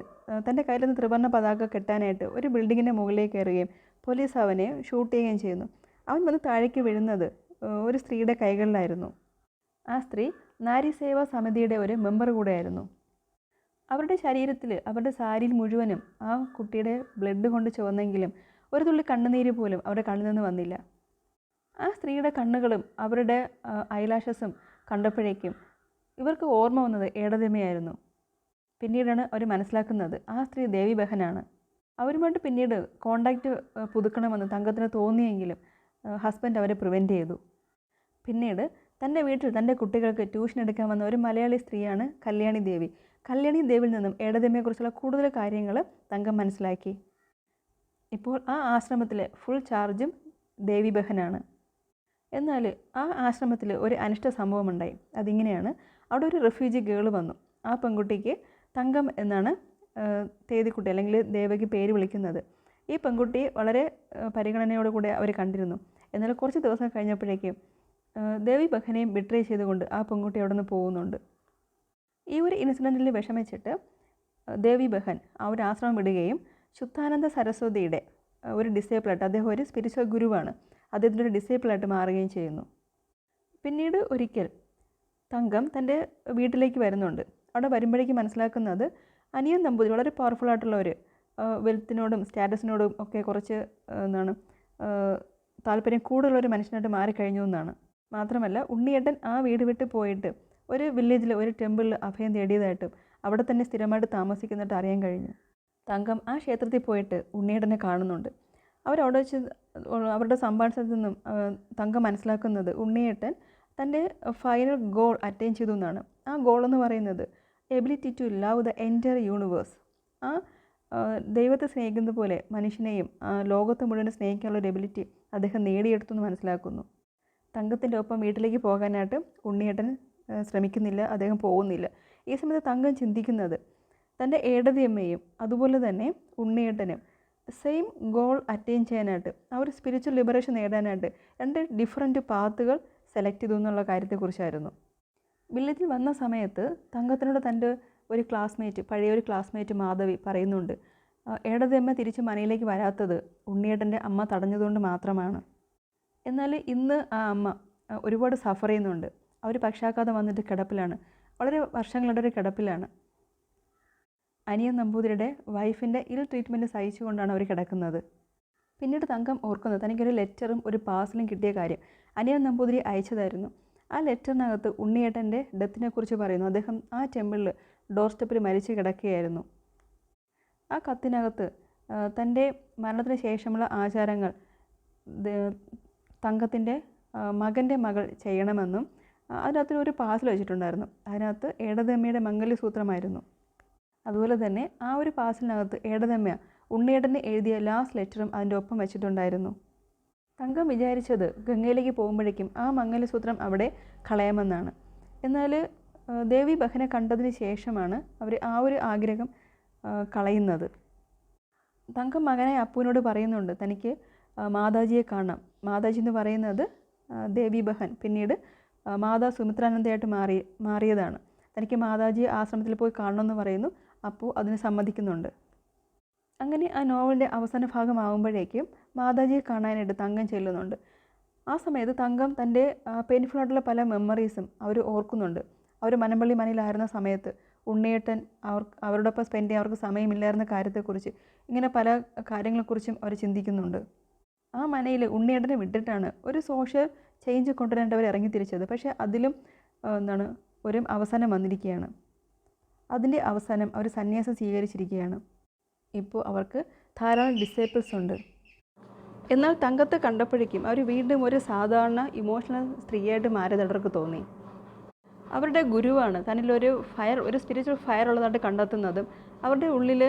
തൻ്റെ കയ്യിൽ നിന്ന് ത്രിവർണ്ണ പതാക കെട്ടാനായിട്ട് ഒരു ബിൽഡിങ്ങിൻ്റെ മുകളിലേക്ക് കയറുകയും പോലീസ് അവനെ ഷൂട്ട് ചെയ്യുകയും ചെയ്യുന്നു. അവൻ വന്ന് താഴേക്ക് വീഴുന്നത് ഒരു സ്ത്രീയുടെ കൈകളിലായിരുന്നു. ആ സ്ത്രീ നാരി സേവാ സമിതിയുടെ ഒരു മെമ്പർ കൂടെയായിരുന്നു. അവരുടെ ശരീരത്തിൽ, അവരുടെ സാരിയിൽ മുഴുവനും ആ കുട്ടിയുടെ ബ്ലഡ് കൊണ്ട് ചുവന്നെങ്കിലും ഒരു തുള്ളി കണ്ണുനീര് പോലും അവരുടെ കണ്ണിൽ നിന്ന് വന്നില്ല. ആ ആ സ്ത്രീയുടെ കണ്ണുകളും അവരുടെ ഐലാഷസും കണ്ടപ്പോഴേക്കും ഇവർക്ക് ഓർമ്മ വന്നത് ഏടതിയമ്മയായിരുന്നു. പിന്നീടാണ് അവർ മനസ്സിലാക്കുന്നത് ആ സ്ത്രീ ദേവി ബഹനാണ്. അവരുമായിട്ട് പിന്നീട് കോണ്ടാക്റ്റ് പുതുക്കണമെന്ന് തങ്കത്തിന് തോന്നിയെങ്കിലും ഹസ്ബൻഡ് അവരെ പ്രിവെൻറ്റ് ചെയ്തു. പിന്നീട് തൻ്റെ വീട്ടിൽ തൻ്റെ കുട്ടികൾക്ക് ട്യൂഷൻ എടുക്കാൻ വന്ന ഒരു മലയാളി സ്ത്രീയാണ് കല്യാണി ദേവി. കല്യാണി ദേവിയിൽ നിന്നും ഏടതിയമ്മയെക്കുറിച്ചുള്ള കൂടുതൽ കാര്യങ്ങൾ തങ്കം മനസ്സിലാക്കി. ഇപ്പോൾ ആ ആശ്രമത്തിലെ ഫുൾ ചാർജും ദേവി ബഹനാണ്. എന്നാൽ ആ ആശ്രമത്തിൽ ഒരു അനിഷ്ട സംഭവമുണ്ടായി. അതിങ്ങനെയാണ്, അവിടെ ഒരു റെഫ്യൂജി ഗേൾ വന്നു. ആ പെൺകുട്ടിക്ക് തങ്കം എന്നാണ് തേതിക്കുട്ടി അല്ലെങ്കിൽ ദേവകി പേര് വിളിക്കുന്നത്. ഈ പെൺകുട്ടി വളരെ പരിഗണനയോടുകൂടി അവർ കണ്ടിരുന്നു. എന്നാൽ കുറച്ച് ദിവസം കഴിഞ്ഞപ്പോഴേക്കും ദേവി ബഹനെയും ബിട്രേ ചെയ്തുകൊണ്ട് ആ പെൺകുട്ടി അവിടെ നിന്ന് പോകുന്നുണ്ട്. ഈ ഒരു ഇൻസിഡൻറ്റിൽ വിഷമിച്ചിട്ട് ദേവി ബഹൻ ആ ഒരു ആശ്രമം വിടുകയും ശുദ്ധാനന്ദ സരസ്വതിയുടെ ഒരു ഡിസേബിളായിട്ട്, അദ്ദേഹം ഒരു സ്പിരിച്വൽ ഗുരുവാണ്, അദ്ദേഹത്തിൻ്റെ ഒരു ഡിസേബിളായിട്ട് മാറുകയും ചെയ്യുന്നു. പിന്നീട് ഒരിക്കൽ തങ്കം തൻ്റെ വീട്ടിലേക്ക് വരുന്നുണ്ട്. അവിടെ വരുമ്പോഴേക്കും മനസ്സിലാക്കുന്നത് അനിയൻ നമ്പൂതിരി വളരെ പവർഫുള്ളായിട്ടുള്ള ഒരു വെൽത്തിനോടും സ്റ്റാറ്റസിനോടും ഒക്കെ കുറച്ച് താല്പര്യം കൂടുതലൊരു മനുഷ്യനായിട്ട് മാറിക്കഴിഞ്ഞു എന്നാണ്. മാത്രമല്ല ഉണ്ണിയേട്ടൻ ആ വീട് വിട്ട് പോയിട്ട് ഒരു വില്ലേജിൽ ഒരു ടെമ്പിളിൽ അഭയം തേടിയതായിട്ടും അവിടെ തന്നെ സ്ഥിരമായിട്ട് താമസിക്കുന്നതായിട്ട് അറിയാൻ കഴിഞ്ഞു. തങ്കം ആ ക്ഷേത്രത്തിൽ പോയിട്ട് ഉണ്ണിയേട്ടനെ കാണുന്നുണ്ട്. അവരവിടെ വെച്ച് അവരുടെ സംഭാഷണത്തിൽ നിന്നും തങ്കം മനസ്സിലാക്കുന്നത് ഉണ്ണിയേട്ടൻ തൻ്റെ ഫൈനൽ ഗോൾ അറ്റൈൻ ചെയ്തു എന്നാണ്. ആ ഗോൾ എന്ന് പറയുന്നത് ability to love the entire universe. ആ ദൈവത്തെ സ്നേഹിക്കുന്ന പോലെ മനുഷ്യനെയും ലോകത്ത് മുഴുവൻ സ്നേഹിക്കാനുള്ള ഒരു എബിലിറ്റി അദ്ദേഹം നേടിയെടുത്തു എന്ന് മനസ്സിലാക്കുന്നു. തങ്കത്തിൻ്റെ ഒപ്പം വീട്ടിലേക്ക് പോകാനായിട്ട് ഉണ്ണിയേട്ടൻ ശ്രമിക്കുന്നില്ല, അദ്ദേഹം പോകുന്നില്ല. ഈ സമയത്ത് തങ്കം ചിന്തിക്കുന്നത് തൻ്റെ ഏടതിയമ്മയും അതുപോലെ തന്നെ ഉണ്ണിയേട്ടനും സെയിം ഗോൾ അറ്റൈൻ ചെയ്യാനായിട്ട്, ആ ഒരു സ്പിരിച്വൽ ലിബറേഷൻ നേടാനായിട്ട് രണ്ട് ഡിഫറൻറ്റ് പാത്തുകൾ സെലക്ട് ചെയ്തു എന്നുള്ള കാര്യത്തെക്കുറിച്ചായിരുന്നു. വില്ലേജിൽ വന്ന സമയത്ത് തങ്കത്തിനോട് തൻ്റെ ഒരു ക്ലാസ്മേറ്റ്, പഴയൊരു ക്ലാസ്മേറ്റ് മാധവി പറയുന്നുണ്ട്, ഏടതിയമ്മ തിരിച്ച് മനയിലേക്ക് വരാത്തത് ഉണ്ണിയേട്ടൻ്റെ അമ്മ തടഞ്ഞതുകൊണ്ട് മാത്രമാണ്. എന്നാൽ ഇന്ന് ആ അമ്മ ഒരുപാട് സഫർ ചെയ്യുന്നുണ്ട്. അവർ പക്ഷാഘാതം വന്നിട്ട് കിടപ്പിലാണ്, വളരെ വർഷങ്ങളുടെ ഒരു കിടപ്പിലാണ്. അനിയൻ നമ്പൂതിരിയുടെ വൈഫിൻ്റെ ഇൽ ട്രീറ്റ്മെൻറ്റ് സഹിച്ചുകൊണ്ടാണ് അവർ കിടക്കുന്നത്. പിന്നീട് തങ്കം ഓർക്കുന്നത് തനിക്കൊരു ലെറ്ററും ഒരു പാഴ്സലും കിട്ടിയ കാര്യം അനിയൻ നമ്പൂതിരി അയച്ചതായിരുന്നു. ആ ലെറ്ററിനകത്ത് ഉണ്ണിയേട്ടൻ്റെ ഡെത്തിനെക്കുറിച്ച് പറയുന്നു. അദ്ദേഹം ആ ടെമ്പിളിൽ ഡോർ സ്റ്റെപ്പിൽ മരിച്ച് കിടക്കുകയായിരുന്നു. ആ കത്തിനകത്ത് തൻ്റെ മരണത്തിന് ശേഷമുള്ള ആചാരങ്ങൾ തങ്കത്തിൻ്റെ മകൻ്റെ മകൾ ചെയ്യണമെന്നും അതിനകത്തൊരു പാഴ്സൽ വെച്ചിട്ടുണ്ടായിരുന്നു. അതിനകത്ത് ഏടതമ്മയുടെ മംഗല്യസൂത്രമായിരുന്നു. അതുപോലെ തന്നെ ആ ഒരു പാഴ്സലിനകത്ത് ഏടതമ്മ ഉണ്ണിയേട്ടന് എഴുതിയ ലാസ്റ്റ് ലെറ്ററും അതിൻ്റെ ഒപ്പം വെച്ചിട്ടുണ്ടായിരുന്നു. തങ്കം വിചാരിച്ചത് ഗംഗയിലേക്ക് പോകുമ്പോഴേക്കും ആ മംഗല്യസൂത്രം അവിടെ കളയാമെന്നാണ്. എന്നാൽ ദേവി ബഹനെ കണ്ടതിന് ശേഷമാണ് അവർ ആ ഒരു ആഗ്രഹം കളയുന്നത്. തങ്കം മകനായ അപ്പുവിനോട് പറയുന്നുണ്ട് തനിക്ക് മാതാജിയെ കാണാം. മാതാജി എന്ന് പറയുന്നത് ദേവി ബഹൻ പിന്നീട് മാതാ സുമിത്രാനന്ദയായിട്ട് മാറിയതാണ്. തനിക്ക് മാതാജിയെ ആശ്രമത്തിൽ പോയി കാണണമെന്ന് പറയുന്നു. അപ്പു അതിന് സമ്മതിക്കുന്നുണ്ട്. അങ്ങനെ ആ നോവലിൻ്റെ അവസാന ഭാഗമാകുമ്പോഴേക്കും മാതാജിയെ കാണാനായിട്ട് തങ്കം ചെല്ലുന്നുണ്ട്. ആ സമയത്ത് തങ്കം തൻ്റെ പെയിൻഫുള്ളായിട്ടുള്ള പല മെമ്മറീസും അവർ ഓർക്കുന്നുണ്ട്. അവർ മനമ്പള്ളി മനയിലായിരുന്ന സമയത്ത് ഉണ്ണിയേട്ടൻ അവരോടൊപ്പം സ്പെൻഡ് ചെയ്യാൻ അവർക്ക് സമയമില്ലായിരുന്ന കാര്യത്തെക്കുറിച്ച്, ഇങ്ങനെ പല കാര്യങ്ങളെക്കുറിച്ചും അവർ ചിന്തിക്കുന്നുണ്ട്. ആ മനയിൽ ഉണ്ണിയേട്ടനെ വിട്ടിട്ടാണ് ഒരു സോഷ്യൽ ചേഞ്ച് കൊണ്ടുവരാനായിട്ട് അവർ ഇറങ്ങിത്തിരിച്ചത്. പക്ഷേ അതിലും ഒരു അവസാനം വന്നിരിക്കുകയാണ്. അതിൻ്റെ അവസാനം അവർ സന്യാസം സ്വീകരിച്ചിരിക്കുകയാണ്. ഇപ്പോൾ അവർക്ക് ധാരാളം ഡിസേബിൾസ് ഉണ്ട്. എന്നാൽ തങ്കത്തെ കണ്ടപ്പോഴേക്കും അവർ വീണ്ടും ഒരു സാധാരണ ഇമോഷണൽ സ്ത്രീയായിട്ട് മാറിയത് അവർക്ക് തോന്നി. അവരുടെ ഗുരുവാണ് തന്നിലൊരു ഒരു സ്പിരിച്വൽ ഫയർ ഉള്ളതായിട്ട് കണ്ടെത്തുന്നതും അവരുടെ ഉള്ളിൽ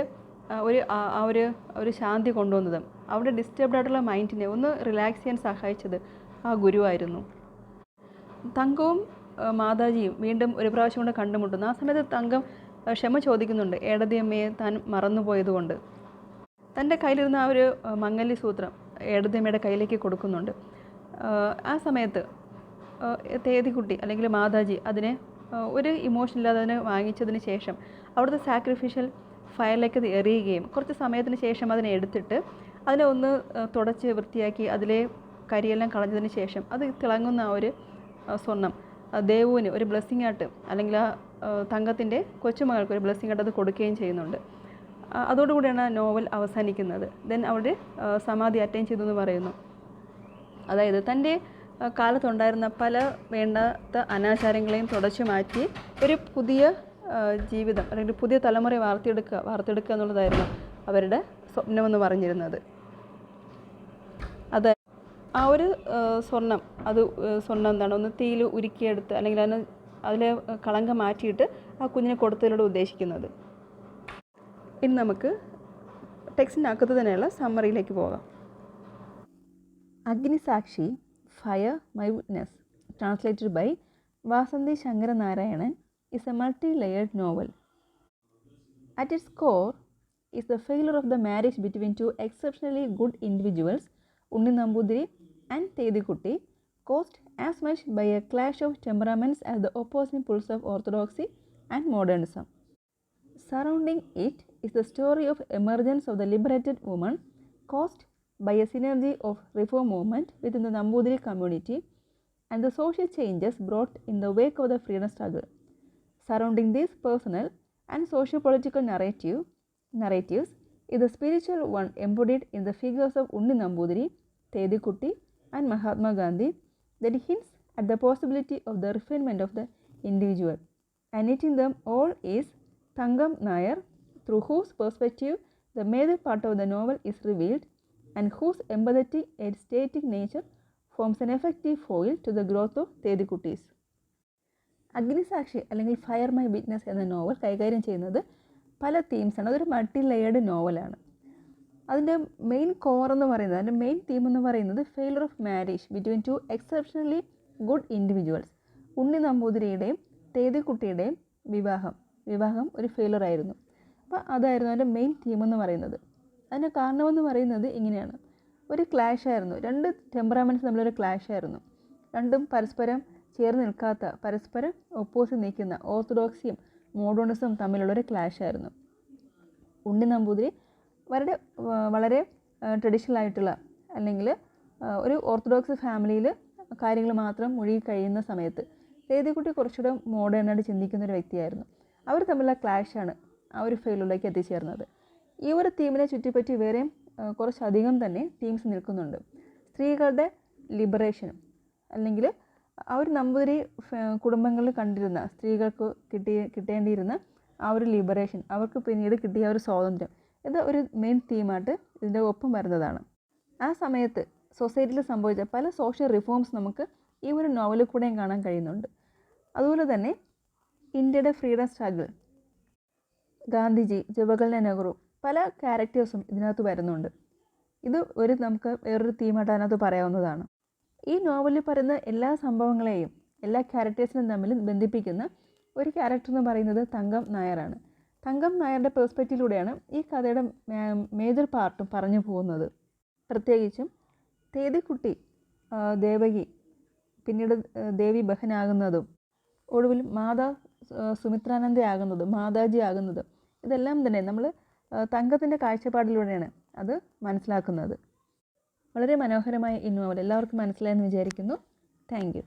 ഒരു ശാന്തി കൊണ്ടുവന്നതും അവരുടെ ഡിസ്റ്റർബ്ഡ് ആയിട്ടുള്ള മൈൻഡിനെ ഒന്ന് റിലാക്സ് ചെയ്യാൻ സഹായിച്ചത് ആ ഗുരുവായിരുന്നു. തങ്കവും മാതാജിയും വീണ്ടും ഒരു പ്രാവശ്യം കൊണ്ട് കണ്ടുമുട്ടുന്നു. ആ സമയത്ത് തങ്കം ക്ഷമ ചോദിക്കുന്നുണ്ട് ഏടതിയമ്മയെ താൻ മറന്നുപോയതുകൊണ്ട്. തൻ്റെ കയ്യിലിരുന്ന ആ ഒരു മംഗല്യസൂത്രം ഏടതിയമ്മയുടെ കയ്യിലേക്ക് കൊടുക്കുന്നുണ്ട്. ആ സമയത്ത് തേതിക്കുട്ടി അല്ലെങ്കിൽ മാതാജി അതിനെ ഒരു ഇമോഷൻ ഇല്ലാതെ അതിനെ വാങ്ങിച്ചതിന് ശേഷം അവിടുത്തെ സാക്രിഫിഷ്യൽ ഫയറിലേക്ക് അത് എറിയുകയും കുറച്ച് സമയത്തിന് ശേഷം അതിനെ എടുത്തിട്ട് അതിനെ ഒന്ന് തുടച്ച് വൃത്തിയാക്കി അതിലെ കരിയെല്ലാം കളഞ്ഞതിന് ശേഷം അത് തിളങ്ങുന്ന ആ ഒരു സ്വർണം ദേവുവിന് ഒരു ബ്ലെസ്സിങ് ആയിട്ട് അല്ലെങ്കിൽ ആ തങ്കത്തിൻ്റെ കൊച്ചുമകൾക്ക് ഒരു ബ്ലെസ്സിങ് ആയിട്ട് അത് കൊടുക്കുകയും ചെയ്യുന്നുണ്ട്. അതോടുകൂടിയാണ് ആ നോവൽ അവസാനിക്കുന്നത്. ദെൻ അവിടെ സമാധി അറ്റൈൻ ചെയ്തു എന്ന് പറയുന്നു. അതായത് തൻ്റെ കാലത്തുണ്ടായിരുന്ന പല വേണ്ടാത്ത അനാചാരങ്ങളെയും തുടച്ചു മാറ്റി ഒരു പുതിയ ജീവിതം അല്ലെങ്കിൽ പുതിയ തലമുറയെ വാർത്തെടുക്കുക എന്നുള്ളതായിരുന്നു അവരുടെ സ്വപ്നമെന്ന് പറഞ്ഞിരുന്നത്. അത് ആ ഒരു സ്വർണം എന്താണ് ഒന്ന് തീയിൽ ഉരുക്കിയെടുത്ത് അല്ലെങ്കിൽ അതിലെ കളങ്കം മാറ്റിയിട്ട് ആ കുഞ്ഞിനെ കൊടുത്തതിലൂടെ ഉദ്ദേശിക്കുന്നത്. ഇനി നമുക്ക് ടെക്സ്റ്റിനകത്ത് തന്നെയുള്ള സമ്മറിയിലേക്ക് പോകാം. Agnisakshi, fire my witness, translated by Vasanthi Sankara Narayanan, is a multi-layered novel. At its core is the failure of the marriage between two exceptionally good individuals, Unni Nambudiri and Thedikutty, caused as much by a clash of temperaments as the opposing pulls of orthodoxy and modernism. Surrounding it is the story of emergence of the liberated woman, caused by a synergy of reform movement within the Nambudiri community and the social changes brought in the wake of the freedom struggle. Surrounding these personal and socio-political narratives is the spiritual one embodied in the figures of Unni Nambudiri, Thedikutty and Mahatma Gandhi that hints at the possibility of the refinement of the individual. And knitting them all is Thangam Nair, through whose perspective the major part of the novel is revealed and whose empathetic and static nature forms an effective foil to the growth of Thedikuttis. Agnisakshi അല്ലെങ്കിൽ fire my witness എന്ന novel കൈകാര്യം ചെയ്യുന്നത് പല തീംസാണ്. അതൊരു multi layered നോവലാണ്. അതിൻ്റെ main core എന്ന് പറയുന്നത്, അതിൻ്റെ മെയിൻ തീം എന്ന് പറയുന്നത് failure of marriage between two exceptionally good individuals. Unni നമ്പൂതിരിയുടെയും തേതിക്കുട്ടിയുടെയും വിവാഹം ഒരു ഫെയിലർ ആയിരുന്നു. അപ്പോൾ അതായിരുന്നു അതിൻ്റെ മെയിൻ തീം എന്ന് പറയുന്നത്. അതിൻ്റെ കാരണമെന്ന് പറയുന്നത് ഇങ്ങനെയാണ്. ഒരു ക്ലാഷ് ആയിരുന്നു, രണ്ട് ടെമ്പറാമെൻറ്റ്സ് തമ്മിലൊരു ക്ലാഷ് ആയിരുന്നു. രണ്ടും പരസ്പരം ചേർന്ന് നിൽക്കാത്ത, പരസ്പരം ഒപ്പോസിറ്റ് നിൽക്കുന്ന ഓർത്തഡോക്സിയും മോഡേണിസവും തമ്മിലുള്ളൊരു ക്ലാഷ് ആയിരുന്നു. ഉണ്ണി നമ്പൂതിരി വളരെ ട്രഡീഷണൽ ആയിട്ടുള്ള അല്ലെങ്കിൽ ഒരു ഓർത്തഡോക്സ് ഫാമിലിയിൽ കാര്യങ്ങൾ മാത്രം മുഴുകി കഴിയുന്ന സമയത്ത് തേതിക്കുട്ടി കുറച്ചുകൂടെ മോഡേണായിട്ട് ചിന്തിക്കുന്ന ഒരു വ്യക്തിയായിരുന്നു. അവർ തമ്മിലുള്ള ക്ലാഷാണ് ആ ഒരു ഫെയിലിലേക്ക് എത്തിച്ചേർന്നത്. ഈ ഒരു തീമിനെ ചുറ്റിപ്പറ്റി വേറെയും കുറച്ചധികം തന്നെ തീംസ് നിൽക്കുന്നുണ്ട്. സ്ത്രീകളുടെ ലിബറേഷനും അല്ലെങ്കിൽ ആ ഒരു നമ്പൂതിരി കുടുംബങ്ങളിൽ കണ്ടിരുന്ന സ്ത്രീകൾക്ക് കിട്ടേണ്ടിയിരുന്ന ആ ഒരു ലിബറേഷൻ, അവർക്ക് പിന്നീട് കിട്ടിയ ഒരു സ്വാതന്ത്ര്യം, ഇത് ഒരു മെയിൻ തീമായിട്ട് ഇതിൻ്റെ ഒപ്പം വരുന്നതാണ്. ആ സമയത്ത് സൊസൈറ്റിയിൽ സംഭവിച്ച പല സോഷ്യൽ റിഫോംസ് നമുക്ക് ഈ ഒരു നോവലിൽ കൂടെയും കാണാൻ കഴിയുന്നുണ്ട്. അതുപോലെ തന്നെ ഇന്ത്യയുടെ ഫ്രീഡം സ്ട്രഗിൾ, ഗാന്ധിജി, ജവഹർലാൽ നെഹ്റു, പല ക്യാരക്ടേഴ്സും ഇതിനകത്ത് വരുന്നുണ്ട്. ഇത് നമുക്ക് വേറൊരു തീമായിട്ട് അതിനകത്ത് പറയാവുന്നതാണ്. ഈ നോവലിൽ പറയുന്ന എല്ലാ സംഭവങ്ങളെയും എല്ലാ ക്യാരക്ടേഴ്സിനും തമ്മിൽ ബന്ധിപ്പിക്കുന്ന ഒരു ക്യാരക്ടർ എന്ന് പറയുന്നത് തങ്കം നായരാണ്. തങ്കം നായരുടെ പെർസ്പെക്റ്റീവിലൂടെയാണ് ഈ കഥയുടെ മേജർ പാർട്ടും പറഞ്ഞു പോകുന്നത്. പ്രത്യേകിച്ചും തേതിക്കുട്ടി ദേവകി പിന്നീട് ദേവി ബഹനാകുന്നതും ഒടുവിൽ മാതാ സുമിത്രാനന്ദയാകുന്നതും മാതാജി ആകുന്നതും ഇതെല്ലാം തന്നെ നമ്മൾ തങ്കത്തിൻ്റെ കാഴ്ചപ്പാടിലൂടെയാണ് അത് മനസ്സിലാക്കുന്നത്. വളരെ മനോഹരമായ ഈ നോവൽ എല്ലാവർക്കും മനസ്സിലായെന്ന് വിചാരിക്കുന്നു. Thank you.